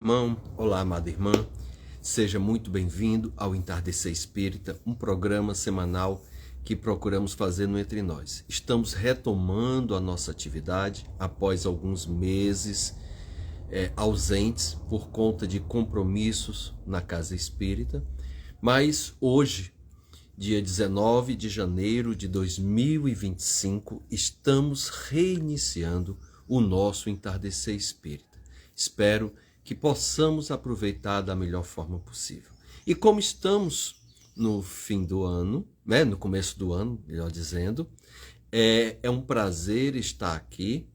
irmão, olá, amada irmã. Seja muito bem-vindo ao Entardecer Espírita, um programa semanal que procuramos fazer no Entre Nós. Estamos retomando a nossa atividade após alguns meses ausentes por conta de compromissos na Casa Espírita, mas hoje, dia 19 de janeiro de 2025, estamos reiniciando o nosso Entardecer Espírita. Espero que possamos aproveitar da melhor forma possível. E como estamos no fim do ano, no começo do ano, melhor dizendo, é um prazer estar aqui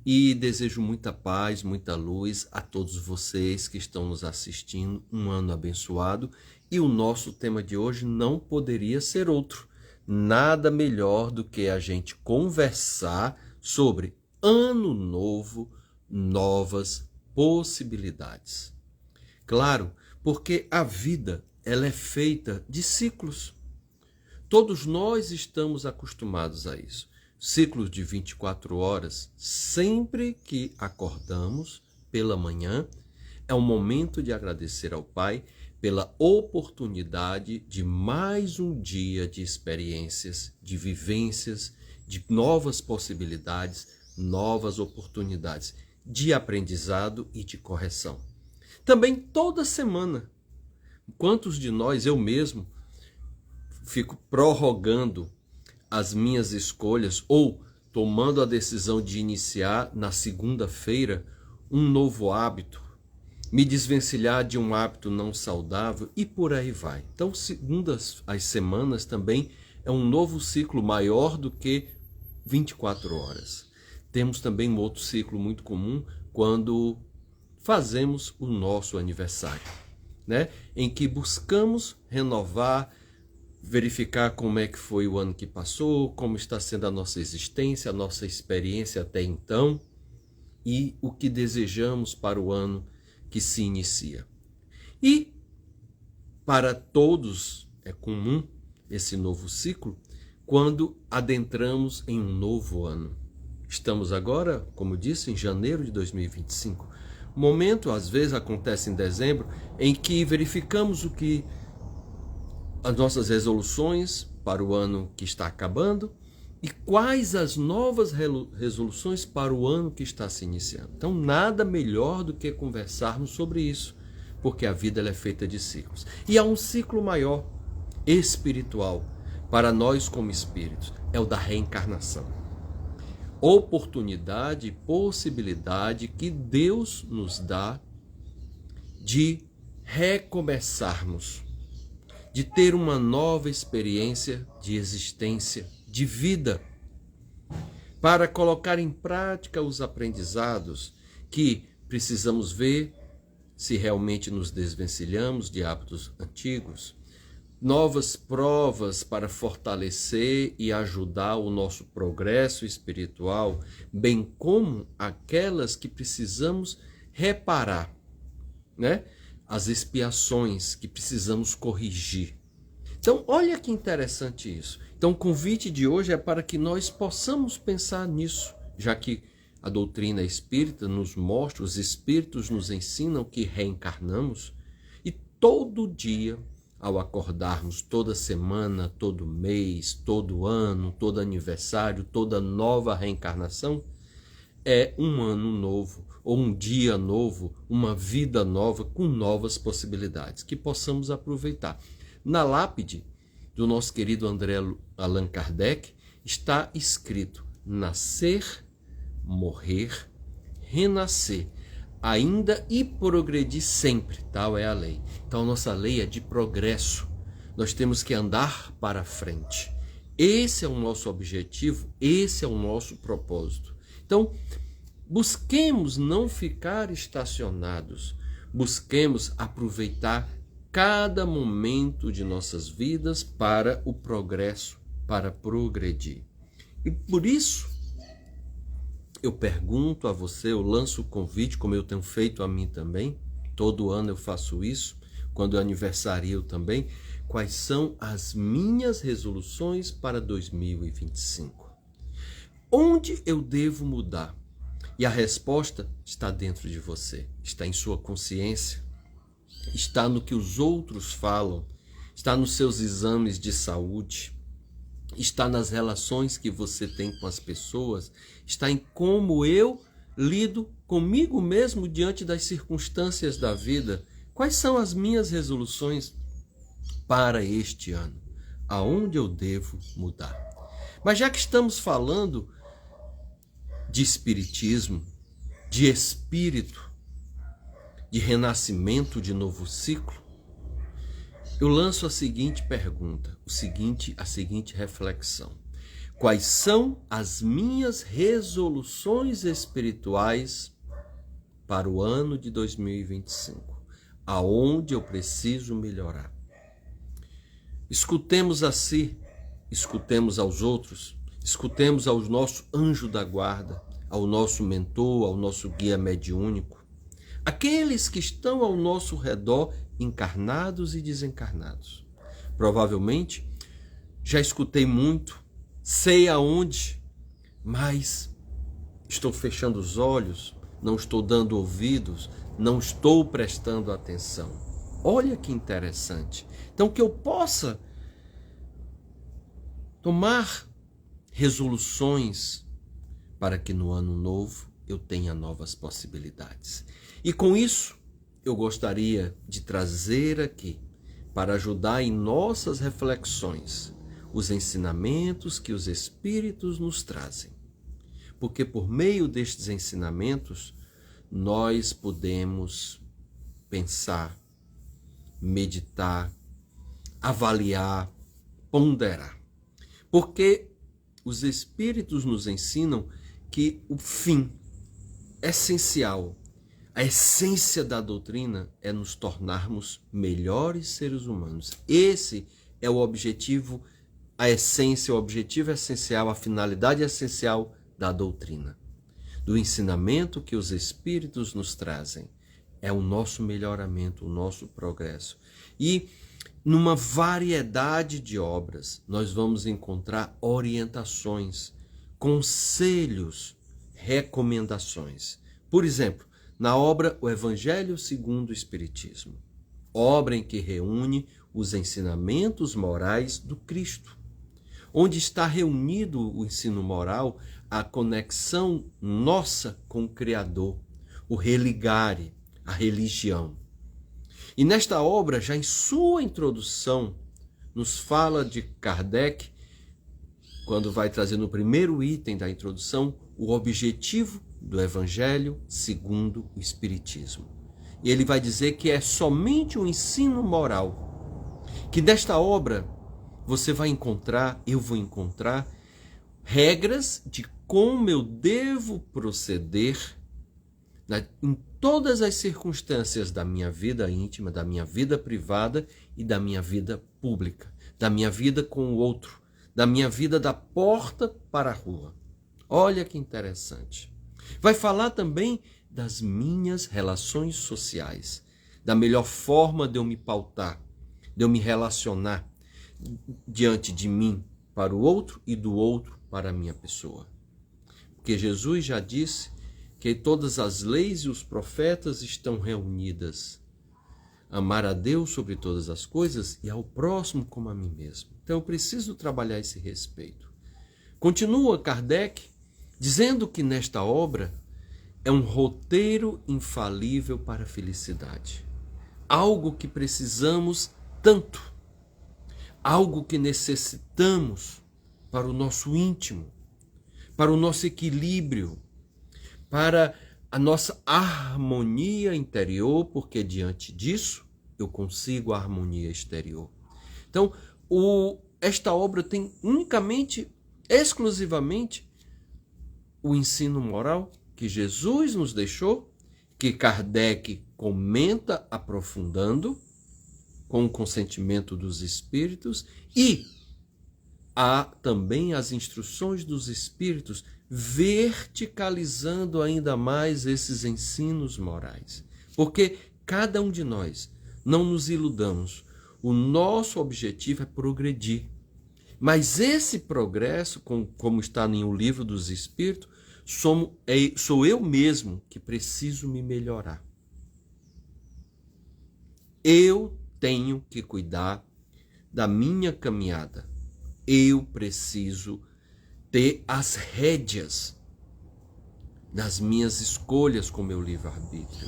e desejo muita paz, muita luz a todos vocês que estão nos assistindo, um ano abençoado. E o nosso tema de hoje não poderia ser outro, nada melhor do que a gente conversar sobre Ano Novo, novas possibilidades. Claro, porque a vida ela é feita de ciclos. Todos nós estamos acostumados a isso. Ciclos de 24 horas, sempre que acordamos pela manhã, é um momento de agradecer ao Pai pela oportunidade de mais um dia de experiências, de vivências, de novas possibilidades, novas oportunidades de aprendizado e de correção. Também toda semana, quantos de nós, eu mesmo, fico prorrogando as minhas escolhas ou tomando a decisão de iniciar na segunda-feira um novo hábito, me desvencilhar de um hábito não saudável e por aí vai. Então, segundo as semanas também é um novo ciclo maior do que 24 horas. Temos também um outro ciclo muito comum quando fazemos o nosso aniversário, em que buscamos renovar, verificar como é que foi o ano que passou, como está sendo a nossa existência, a nossa experiência até então e o que desejamos para o ano que se inicia. E para todos é comum esse novo ciclo quando adentramos em um novo ano. Estamos agora, como disse, em janeiro de 2025. O momento, às vezes, acontece em dezembro, em que verificamos as nossas resoluções para o ano que está acabando e quais as novas resoluções para o ano que está se iniciando. Então, nada melhor do que conversarmos sobre isso, porque a vida ela é feita de ciclos. E há um ciclo maior, espiritual, para nós como espíritos, é o da reencarnação. Oportunidade e possibilidade que Deus nos dá de recomeçarmos, de ter uma nova experiência de existência, de vida, para colocar em prática os aprendizados que precisamos ver se realmente nos desvencilhamos de hábitos antigos, novas provas para fortalecer e ajudar o nosso progresso espiritual, bem como aquelas que precisamos reparar, as expiações que precisamos corrigir. Então, olha que interessante isso. Então, o convite de hoje é para que nós possamos pensar nisso, já que a doutrina espírita nos mostra, os espíritos nos ensinam que reencarnamos e todo dia, ao acordarmos, toda semana, todo mês, todo ano, todo aniversário, toda nova reencarnação, é um ano novo, ou um dia novo, uma vida nova, com novas possibilidades, que possamos aproveitar. Na lápide do nosso querido André Allan Kardec, está escrito: nascer, morrer, renascer, ainda e progredir sempre, tal é a lei. Então a nossa lei é de progresso, nós temos que andar para frente. Esse é o nosso objetivo, esse é o nosso propósito. Então, busquemos não ficar estacionados, busquemos aproveitar cada momento de nossas vidas para o progresso, para progredir. E por isso, eu pergunto a você, eu lanço o convite, como eu tenho feito a mim também, todo ano eu faço isso, quando eu aniversario também, quais são as minhas resoluções para 2025? Onde eu devo mudar? E a resposta está dentro de você, está em sua consciência, está no que os outros falam, está nos seus exames de saúde, está nas relações que você tem com as pessoas, está em como eu lido comigo mesmo diante das circunstâncias da vida. Quais são as minhas resoluções para este ano? Aonde eu devo mudar? Mas já que estamos falando de espiritismo, de espírito, de renascimento, de novo ciclo, eu lanço a seguinte pergunta, a seguinte reflexão. Quais são as minhas resoluções espirituais para o ano de 2025? Aonde eu preciso melhorar? Escutemos a si, escutemos aos outros, escutemos ao nosso anjo da guarda, ao nosso mentor, ao nosso guia mediúnico, aqueles que estão ao nosso redor, encarnados e desencarnados. Provavelmente já escutei muito, sei aonde, mas estou fechando os olhos, não estou dando ouvidos, não estou prestando atenção. Olha que interessante. Então, que eu possa tomar resoluções para que no ano novo eu tenha novas possibilidades. E com isso, eu gostaria de trazer aqui, para ajudar em nossas reflexões, os ensinamentos que os Espíritos nos trazem. Porque por meio destes ensinamentos, nós podemos pensar, meditar, avaliar, ponderar. Porque os Espíritos nos ensinam que o fim essencial, a essência da doutrina é nos tornarmos melhores seres humanos. Esse é o objetivo, a essência, o objetivo essencial, a finalidade essencial da doutrina, do ensinamento que os Espíritos nos trazem. É o nosso melhoramento, o nosso progresso. E numa variedade de obras, nós vamos encontrar orientações, conselhos, recomendações. Por exemplo, na obra O Evangelho segundo o Espiritismo, obra em que reúne os ensinamentos morais do Cristo, onde está reunido o ensino moral, a conexão nossa com o Criador, o religare, a religião. E nesta obra, já em sua introdução, nos fala de Kardec, quando vai trazer no primeiro item da introdução, o objetivo do Evangelho segundo o Espiritismo. E ele vai dizer que é somente o ensino moral, que nesta obra você vai encontrar, eu vou encontrar, regras de como eu devo proceder em todas as circunstâncias da minha vida íntima, da minha vida privada e da minha vida pública, da minha vida com o outro, da minha vida da porta para a rua. Olha que interessante. Vai falar também das minhas relações sociais, da melhor forma de eu me pautar, de eu me relacionar diante de mim para o outro e do outro para a minha pessoa. Porque Jesus já disse que todas as leis e os profetas estão reunidas. Amar a Deus sobre todas as coisas e ao próximo como a mim mesmo. Então eu preciso trabalhar esse respeito. Continua Kardec dizendo que nesta obra é um roteiro infalível para a felicidade. Algo que precisamos tanto. Algo que necessitamos para o nosso íntimo, para o nosso equilíbrio, para a nossa harmonia interior, porque diante disso eu consigo a harmonia exterior. Então, esta obra tem unicamente, exclusivamente, o ensino moral que Jesus nos deixou, que Kardec comenta aprofundando, com o consentimento dos Espíritos, e há também as instruções dos Espíritos verticalizando ainda mais esses ensinos morais. Porque cada um de nós, não nos iludamos, o nosso objetivo é progredir. Mas esse progresso, como está em O Livro dos Espíritos, sou eu mesmo que preciso me melhorar. Eu tenho que cuidar da minha caminhada. Eu preciso ter as rédeas das minhas escolhas com meu livre-arbítrio.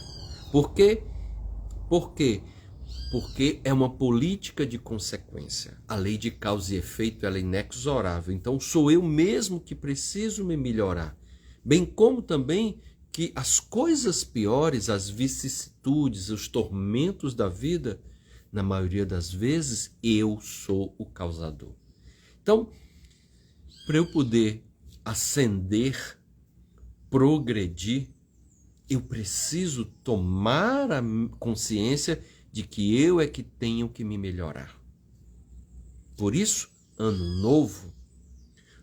Por quê? Por quê? Porque é uma política de consequência. A lei de causa e efeito ela é inexorável. Então sou eu mesmo que preciso me melhorar. Bem como também que as coisas piores, as vicissitudes, os tormentos da vida, na maioria das vezes, eu sou o causador. Então, para eu poder ascender, progredir, eu preciso tomar a consciência de que eu é que tenho que me melhorar. Por isso, ano novo,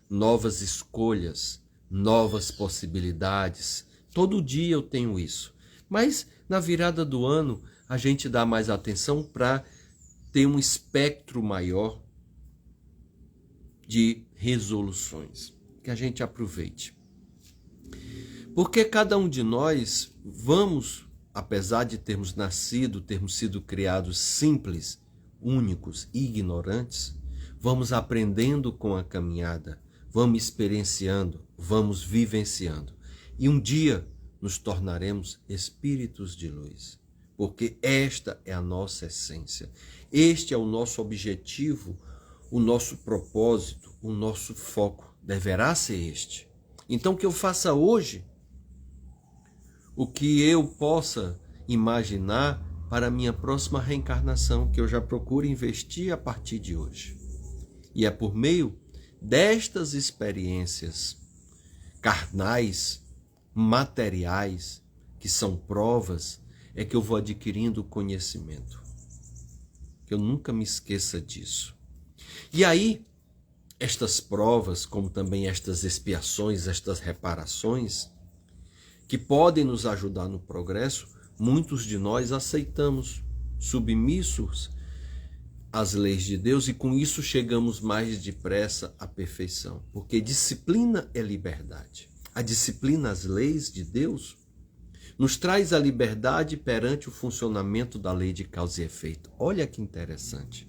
novas escolhas, novas possibilidades. Todo dia eu tenho isso. Mas na virada do ano, a gente dá mais atenção para ter um espectro maior de resoluções. Que a gente aproveite. Porque cada um de nós vamos, apesar de termos sido criados simples, únicos e ignorantes, vamos aprendendo com a caminhada, vamos experienciando, vamos vivenciando. E um dia nos tornaremos espíritos de luz. Porque esta é a nossa essência. Este é o nosso objetivo, o nosso propósito, o nosso foco. Deverá ser este. Então que eu faça hoje o que eu possa imaginar para a minha próxima reencarnação, que eu já procuro investir a partir de hoje. E é por meio destas experiências carnais, materiais, que são provas, é que eu vou adquirindo conhecimento. Que eu nunca me esqueça disso. E aí, estas provas, como também estas expiações, estas reparações, que podem nos ajudar no progresso, muitos de nós aceitamos, submissos às leis de Deus, e com isso chegamos mais depressa à perfeição. Porque disciplina é liberdade. A disciplina, as leis de Deus, nos traz a liberdade perante o funcionamento da lei de causa e efeito. Olha que interessante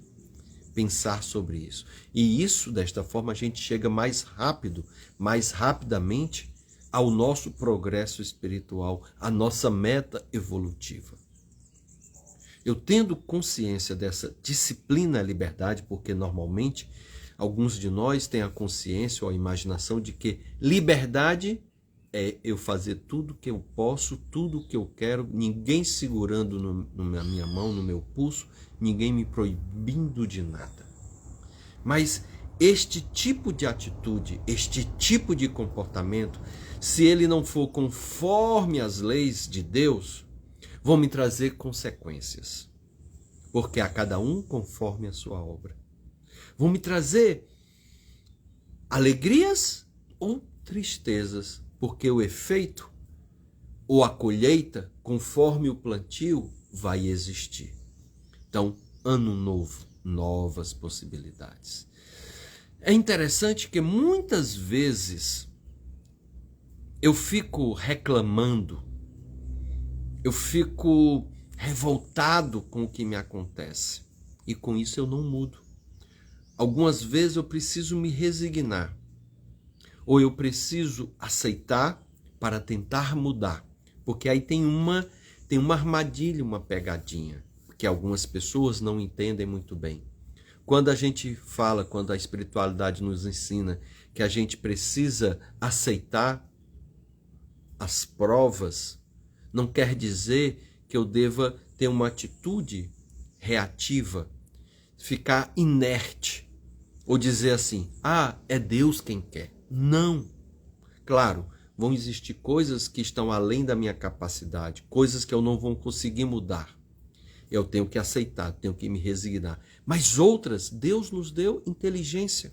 pensar sobre isso. E isso, desta forma, a gente chega mais rápido, mais rapidamente ao nosso progresso espiritual, à nossa meta evolutiva. Eu tendo consciência dessa disciplina à liberdade, porque normalmente alguns de nós têm a consciência ou a imaginação de que liberdade é eu fazer tudo o que eu posso, tudo o que eu quero, ninguém segurando na minha mão, no meu pulso, ninguém me proibindo de nada. Mas este tipo de atitude, este tipo de comportamento, se ele não for conforme as leis de Deus, vão me trazer consequências. Porque a cada um conforme a sua obra. Vão me trazer alegrias ou tristezas, porque o efeito ou a colheita, conforme o plantio, vai existir. Então, ano novo, novas possibilidades. É interessante que muitas vezes eu fico reclamando, eu fico revoltado com o que me acontece. E com isso eu não mudo. Algumas vezes eu preciso me resignar. Ou eu preciso aceitar para tentar mudar. Porque aí tem uma armadilha, uma pegadinha, que algumas pessoas não entendem muito bem. Quando a gente fala, quando a espiritualidade nos ensina que a gente precisa aceitar as provas, não quer dizer que eu deva ter uma atitude reativa, ficar inerte, ou dizer assim, é Deus quem quer. Não. Claro, vão existir coisas que estão além da minha capacidade, coisas que eu não vou conseguir mudar. Eu tenho que aceitar, tenho que me resignar. Mas outras, Deus nos deu inteligência.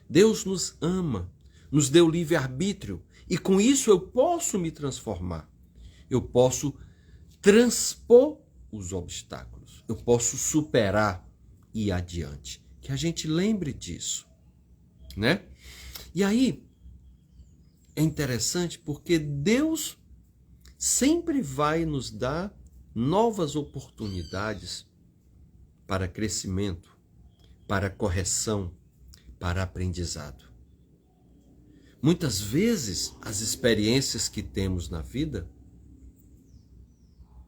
Deus nos ama, nos deu livre-arbítrio. E com isso eu posso me transformar. Eu posso transpor os obstáculos. Eu posso superar e ir adiante. Que a gente lembre disso, né? E aí, é interessante porque Deus sempre vai nos dar novas oportunidades para crescimento, para correção, para aprendizado. Muitas vezes, as experiências que temos na vida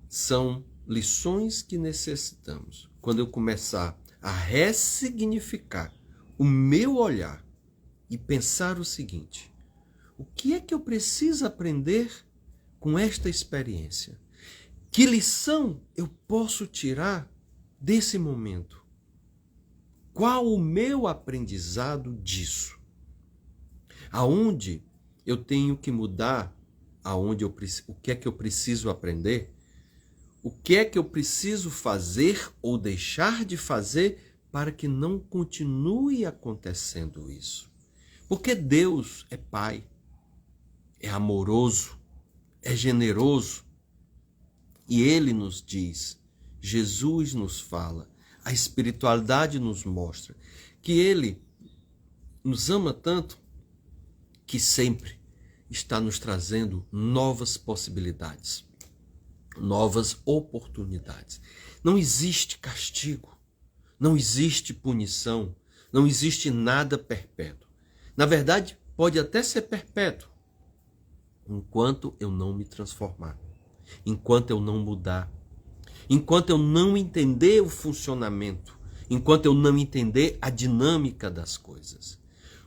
são lições que necessitamos. Quando eu começar a ressignificar o meu olhar e pensar o seguinte: o que é que eu preciso aprender com esta experiência? Que lição eu posso tirar desse momento? Qual o meu aprendizado disso? Aonde eu tenho que mudar? O que é que eu preciso aprender? O que é que eu preciso fazer ou deixar de fazer para que não continue acontecendo isso? Porque Deus é Pai, é amoroso, é generoso. E Ele nos diz, Jesus nos fala, a espiritualidade nos mostra que Ele nos ama tanto que sempre está nos trazendo novas possibilidades, novas oportunidades. Não existe castigo, não existe punição, não existe nada perpétuo. Na verdade, pode até ser perpétuo, enquanto eu não me transformar, enquanto eu não mudar, enquanto eu não entender o funcionamento, enquanto eu não entender a dinâmica das coisas.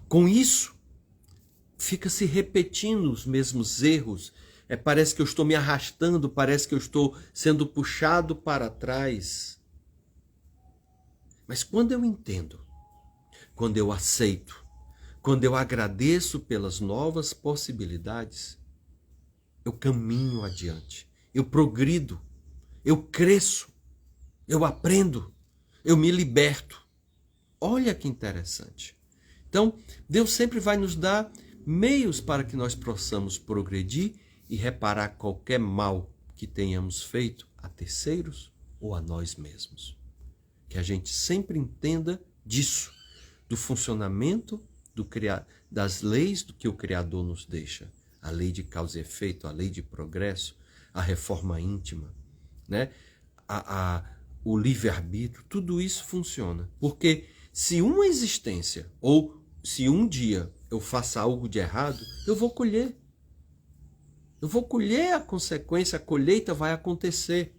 Com isso, fica se repetindo os mesmos erros. Parece que eu estou me arrastando, parece que eu estou sendo puxado para trás. Mas quando eu entendo, quando eu aceito, quando eu agradeço pelas novas possibilidades, eu caminho adiante, eu progrido, eu cresço, eu aprendo, eu me liberto. Olha que interessante. Então, Deus sempre vai nos dar meios para que nós possamos progredir e reparar qualquer mal que tenhamos feito a terceiros ou a nós mesmos. Que a gente sempre entenda disso, do funcionamento das leis do que o Criador nos deixa. A lei de causa e efeito, a lei de progresso, a reforma íntima, né? O livre-arbítrio, tudo isso funciona. Porque se uma existência ou se um dia eu faça algo de errado, eu vou colher. Eu vou colher a consequência, a colheita vai acontecer.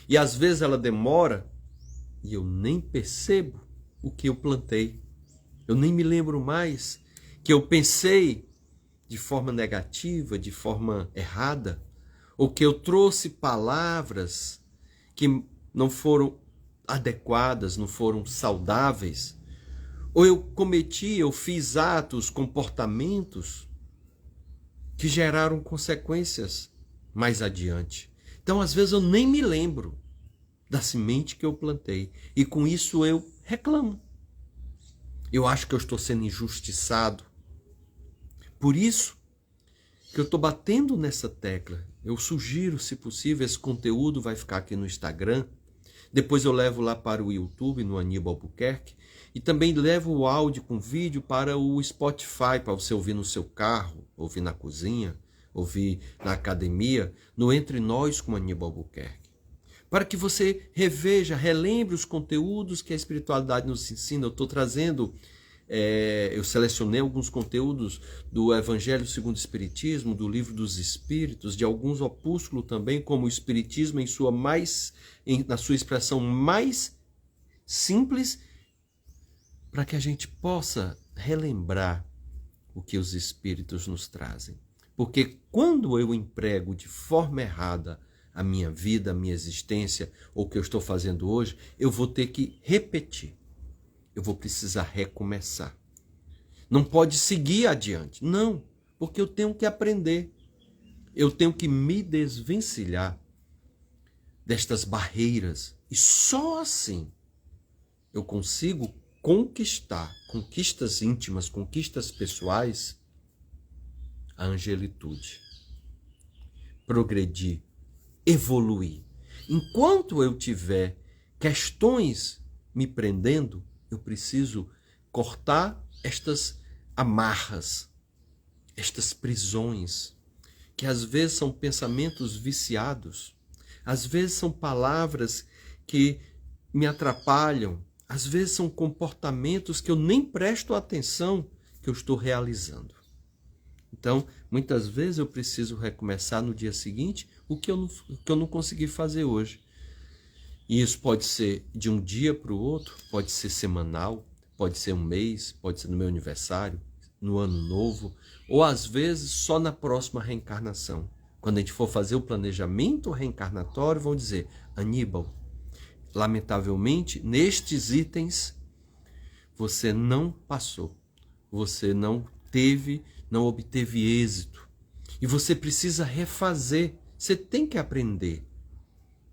E às vezes ela demora e eu nem percebo o que eu plantei. Eu nem me lembro mais que eu pensei de forma negativa, de forma errada, ou que eu trouxe palavras que não foram adequadas, não foram saudáveis, ou eu fiz atos, comportamentos que geraram consequências mais adiante. Então, às vezes, eu nem me lembro da semente que eu plantei. E com isso eu reclamo. Eu acho que eu estou sendo injustiçado. Por isso que eu estou batendo nessa tecla. Eu sugiro, se possível, esse conteúdo vai ficar aqui no Instagram. Depois eu levo lá para o YouTube, no Aníbal Albuquerque. E também levo o áudio com vídeo para o Spotify, para você ouvir no seu carro, ouvir na cozinha, ouvir na academia, no Entre Nós com Aníbal Albuquerque. Para que você reveja, relembre os conteúdos que a espiritualidade nos ensina. Eu estou trazendo, eu selecionei alguns conteúdos do Evangelho segundo o Espiritismo, do Livro dos Espíritos, de alguns opúsculos também, como o Espiritismo na sua expressão mais simples, para que a gente possa relembrar o que os Espíritos nos trazem. Porque quando eu emprego de forma errada a minha vida, a minha existência, ou o que eu estou fazendo hoje, eu vou ter que repetir. Eu vou precisar recomeçar. Não pode seguir adiante. Não, porque eu tenho que aprender. Eu tenho que me desvencilhar destas barreiras. E só assim eu consigo conquistar, conquistas íntimas, conquistas pessoais, a angelitude. Progredir, evoluir. Enquanto eu tiver questões me prendendo, eu preciso cortar estas amarras, estas prisões, que às vezes são pensamentos viciados, às vezes são palavras que me atrapalham, às vezes são comportamentos que eu nem presto atenção que eu estou realizando. Então, muitas vezes eu preciso recomeçar no dia seguinte o que eu não consegui fazer hoje. E isso pode ser de um dia para o outro, pode ser semanal, pode ser um mês, pode ser no meu aniversário, no ano novo, ou às vezes só na próxima reencarnação. Quando a gente for fazer o planejamento reencarnatório, vão dizer: Aníbal, lamentavelmente, nestes itens, você não passou, você não obteve êxito. E você precisa refazer, você tem que aprender.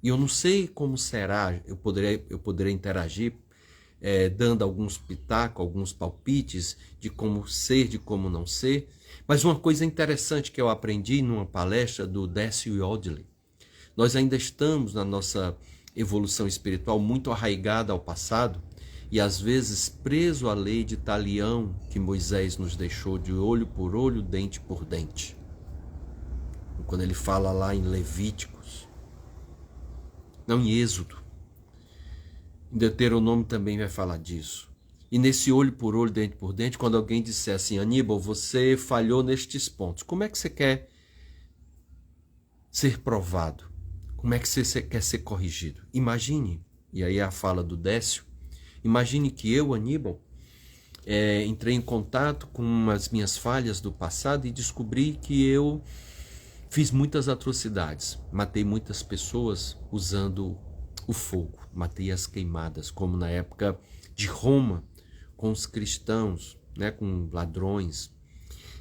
E eu não sei como será, eu poderei interagir, dando alguns pitacos, alguns palpites de como ser, de como não ser. Mas uma coisa interessante que eu aprendi numa palestra do Décio Yodley, nós ainda estamos na nossa evolução espiritual muito arraigada ao passado e às vezes preso à lei de talião que Moisés nos deixou, de olho por olho, dente por dente. Quando ele fala lá em Levíticos, não, em Êxodo, em Deuteronômio também vai falar disso. E nesse olho por olho, dente por dente, quando alguém disser assim: Aníbal, você falhou nestes pontos, como é que você quer ser provado? Como é que você quer ser corrigido? Imagine, e aí é a fala do Décio, imagine que eu, Aníbal, entrei em contato com as minhas falhas do passado e descobri que eu fiz muitas atrocidades, matei muitas pessoas usando o fogo, matei as queimadas, como na época de Roma, com os cristãos, né, com ladrões.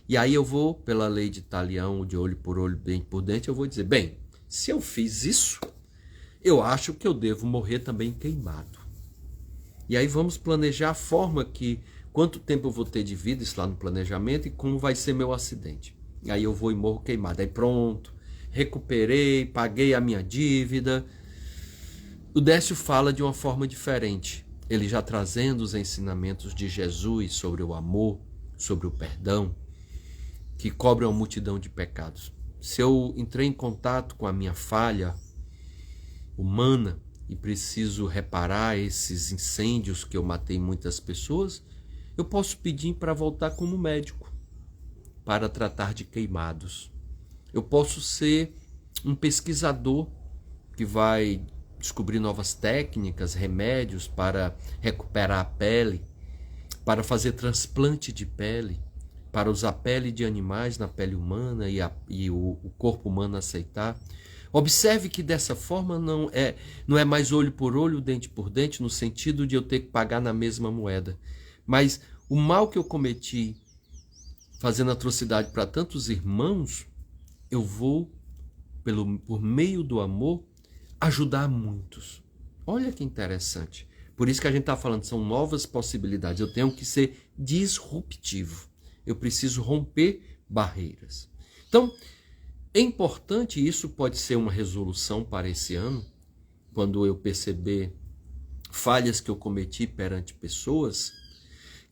E aí eu vou, pela lei de talião, de olho por olho, dente por dente, eu vou dizer: bem, se eu fiz isso, eu acho que eu devo morrer também queimado. E aí vamos planejar a forma que, quanto tempo eu vou ter de vida, isso lá no planejamento, e como vai ser meu acidente. E aí eu vou e morro queimado. Aí pronto, recuperei, paguei a minha dívida. O Décio fala de uma forma diferente. Ele já trazendo os ensinamentos de Jesus sobre o amor, sobre o perdão, que cobre uma multidão de pecados. Se eu entrei em contato com a minha falha humana e preciso reparar esses incêndios que eu matei muitas pessoas, eu posso pedir para voltar como médico, para tratar de queimados. Eu posso ser um pesquisador que vai descobrir novas técnicas, remédios para recuperar a pele, para fazer transplante de pele, para usar pele de animais na pele humana e o corpo humano aceitar. Observe que dessa forma não é mais olho por olho, dente por dente, no sentido de eu ter que pagar na mesma moeda. Mas o mal que eu cometi fazendo atrocidade para tantos irmãos, eu vou, por meio do amor, ajudar muitos. Olha que interessante. Por isso que a gente está falando, são novas possibilidades. Eu tenho que ser disruptivo. Eu preciso romper barreiras. Então, é importante, isso pode ser uma resolução para esse ano, quando eu perceber falhas que eu cometi perante pessoas,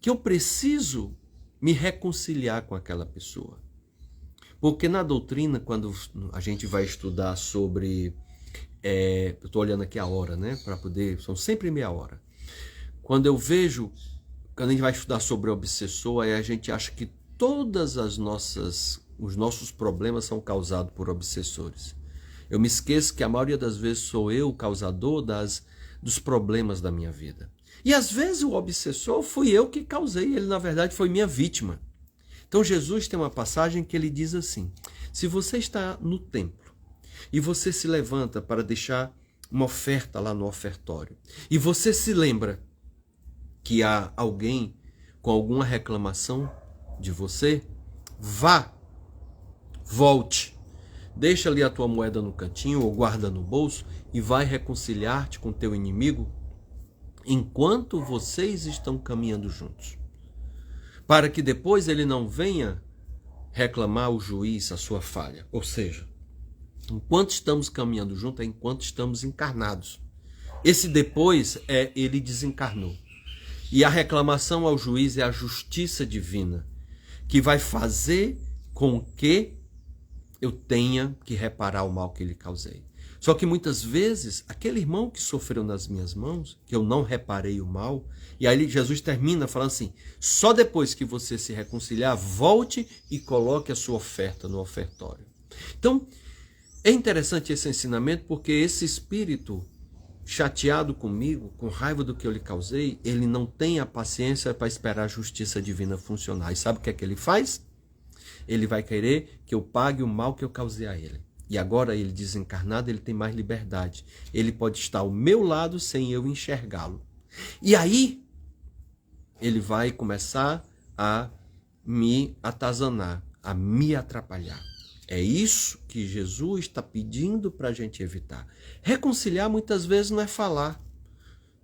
que eu preciso me reconciliar com aquela pessoa. Porque na doutrina, quando a gente vai estudar sobre... eu estou olhando aqui a hora, né? Para poder... São sempre meia hora. Quando a gente vai estudar sobre o obsessor, aí a gente acha que todas os nossos problemas são causados por obsessores. Eu me esqueço que a maioria das vezes sou eu o causador dos problemas da minha vida. E às vezes o obsessor fui eu que causei, ele na verdade foi minha vítima. Então Jesus tem uma passagem que ele diz assim: se você está no templo e você se levanta para deixar uma oferta lá no ofertório, e você se lembra que há alguém com alguma reclamação de você, volte, deixa ali a tua moeda no cantinho ou guarda no bolso e vai reconciliar-te com teu inimigo enquanto vocês estão caminhando juntos, para que depois ele não venha reclamar ao juiz a sua falha. Ou seja, enquanto estamos caminhando juntos é enquanto estamos encarnados. Esse depois ele desencarnou. E a reclamação ao juiz é a justiça divina, que vai fazer com que eu tenha que reparar o mal que lhe causei. Só que muitas vezes, aquele irmão que sofreu nas minhas mãos, que eu não reparei o mal, e aí Jesus termina falando assim, só depois que você se reconciliar, volte e coloque a sua oferta no ofertório. Então, é interessante esse ensinamento, porque esse espírito chateado comigo, com raiva do que eu lhe causei, ele não tem a paciência para esperar a justiça divina funcionar. E sabe o que é que ele faz? Ele vai querer que eu pague o mal que eu causei a ele. E agora ele desencarnado, ele tem mais liberdade. Ele pode estar ao meu lado sem eu enxergá-lo. E aí, ele vai começar a me atazanar, a me atrapalhar. É isso que Jesus está pedindo para a gente evitar. Reconciliar muitas vezes não é falar,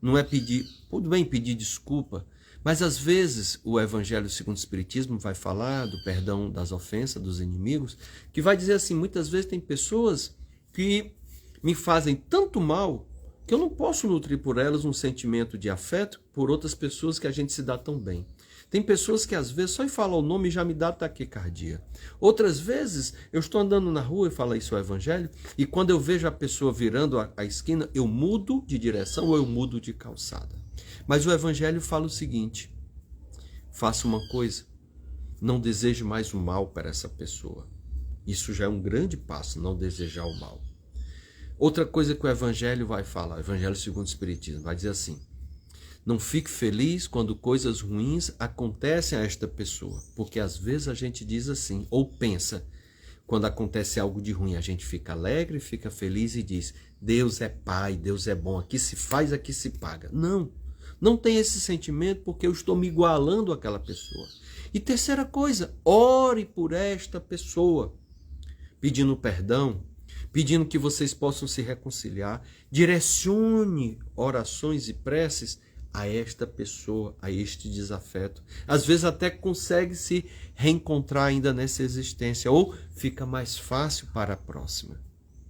não é pedir, tudo bem pedir desculpa, mas às vezes o Evangelho segundo o Espiritismo vai falar do perdão das ofensas, dos inimigos, que vai dizer assim, muitas vezes tem pessoas que me fazem tanto mal que eu não posso nutrir por elas um sentimento de afeto por outras pessoas que a gente se dá tão bem. Tem pessoas que às vezes só em falar o nome já me dá taquicardia. Outras vezes eu estou andando na rua e falo isso ao Evangelho e quando eu vejo a pessoa virando a esquina, eu mudo de direção ou eu mudo de calçada. Mas o Evangelho fala o seguinte, faça uma coisa, não deseje mais o mal para essa pessoa. Isso já é um grande passo, não desejar o mal. Outra coisa que o Evangelho vai falar, o Evangelho segundo o Espiritismo, vai dizer assim, não fique feliz quando coisas ruins acontecem a esta pessoa, porque às vezes a gente diz assim, ou pensa, quando acontece algo de ruim, a gente fica alegre, fica feliz e diz, Deus é Pai, Deus é bom, aqui se faz, aqui se paga. Não tem esse sentimento porque eu estou me igualando àquela pessoa. E terceira coisa, ore por esta pessoa, pedindo perdão, pedindo que vocês possam se reconciliar, direcione orações e preces a esta pessoa, a este desafeto. Às vezes até consegue se reencontrar ainda nessa existência, ou fica mais fácil para a próxima.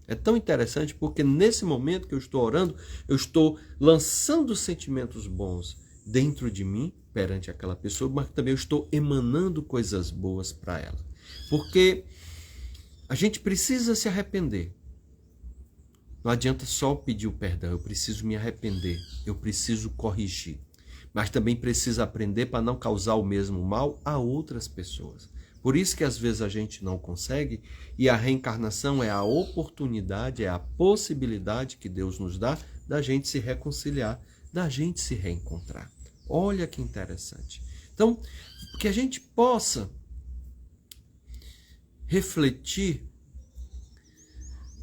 É tão interessante porque nesse momento que eu estou orando, eu estou lançando sentimentos bons dentro de mim, perante aquela pessoa, mas também eu estou emanando coisas boas para ela. Porque a gente precisa se arrepender. Não adianta só pedir o perdão, eu preciso me arrepender, eu preciso corrigir. Mas também preciso aprender para não causar o mesmo mal a outras pessoas. Por isso que às vezes a gente não consegue, e a reencarnação é a oportunidade, é a possibilidade que Deus nos dá da gente se reconciliar, da gente se reencontrar. Olha que interessante. Então, que a gente possa refletir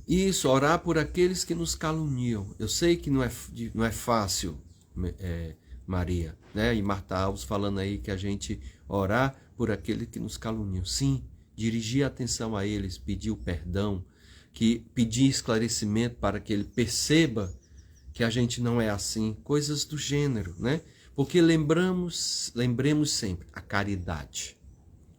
isso, orar por aqueles que nos caluniam. Eu sei que não é fácil, Maria, né? E Marta Alves falando aí que a gente orar por aqueles que nos caluniam. Sim, dirigir a atenção a eles, pedir o perdão, pedir esclarecimento para que ele perceba que a gente não é assim, coisas do gênero, né? Porque lembremos sempre, a caridade,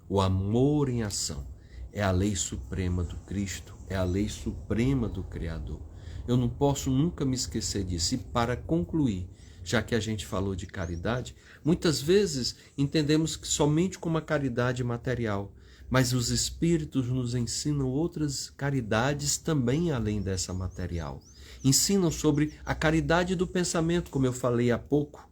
o amor em ação, é a lei suprema do Cristo, é a lei suprema do Criador. Eu não posso nunca me esquecer disso. E para concluir, já que a gente falou de caridade, muitas vezes entendemos que somente como a caridade material, mas os Espíritos nos ensinam outras caridades também além dessa material. Ensinam sobre a caridade do pensamento, como eu falei há pouco,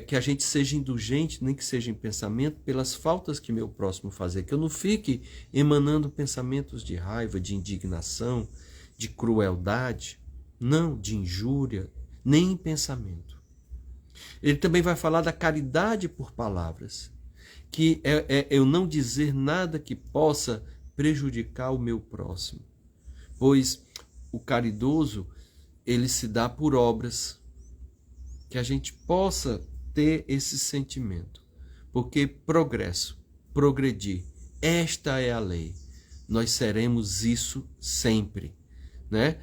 que a gente seja indulgente, nem que seja em pensamento, pelas faltas que meu próximo fazer, que eu não fique emanando pensamentos de raiva, de indignação, de crueldade, não, de injúria, nem em pensamento. Ele também vai falar da caridade por palavras, que é eu não dizer nada que possa prejudicar o meu próximo, pois o caridoso, ele se dá por obras, que a gente possa ter esse sentimento, porque progredir, esta é a lei, nós seremos isso sempre, né?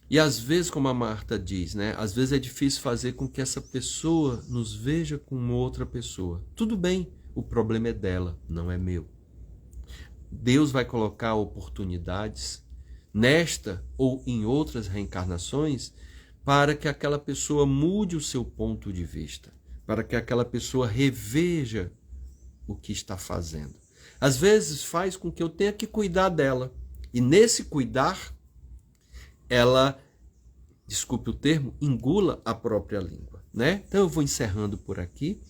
E às vezes, como a Marta diz, né? Às vezes é difícil fazer com que essa pessoa nos veja como outra pessoa. Tudo bem, o problema é dela, não é meu. Deus vai colocar oportunidades nesta ou em outras reencarnações para que aquela pessoa mude o seu ponto de vista, para que aquela pessoa reveja o que está fazendo. Às vezes faz com que eu tenha que cuidar dela. E nesse cuidar, ela, desculpe o termo, engula a própria língua, né? Então eu vou encerrando por aqui.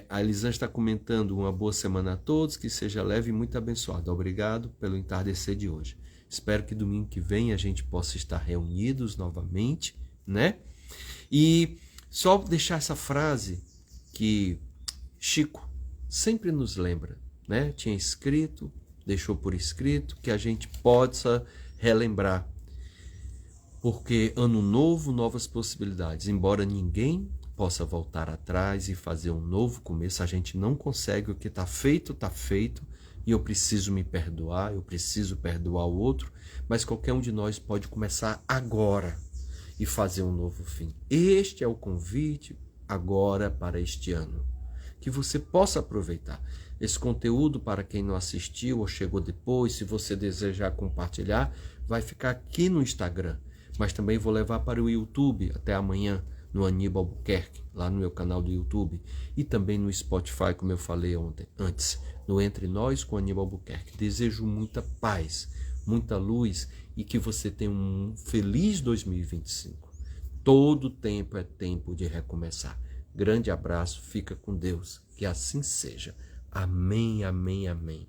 A Elisângela está comentando: uma boa semana a todos, que seja leve e muito abençoado. Obrigado pelo entardecer de hoje. Espero que domingo que vem a gente possa estar reunidos novamente, né? E só deixar essa frase que Chico sempre nos lembra, né? Tinha escrito, deixou por escrito, que a gente possa relembrar. Porque ano novo, novas possibilidades. Embora ninguém possa voltar atrás e fazer um novo começo, a gente não consegue. O que está feito, e eu preciso me perdoar, eu preciso perdoar o outro, mas qualquer um de nós pode começar agora e fazer um novo fim. Este é o convite agora para este ano, que você possa aproveitar esse conteúdo. Para quem não assistiu ou chegou depois, se você desejar compartilhar, vai ficar aqui no Instagram, mas também vou levar para o YouTube até amanhã, no Aníbal Albuquerque, lá no meu canal do YouTube, e também no Spotify, como eu falei antes, no Entre Nós com Aníbal Albuquerque. Desejo muita paz, muita luz e que você tenha um feliz 2025. Todo tempo é tempo de recomeçar. Grande abraço, fica com Deus, que assim seja. Amém, amém, amém.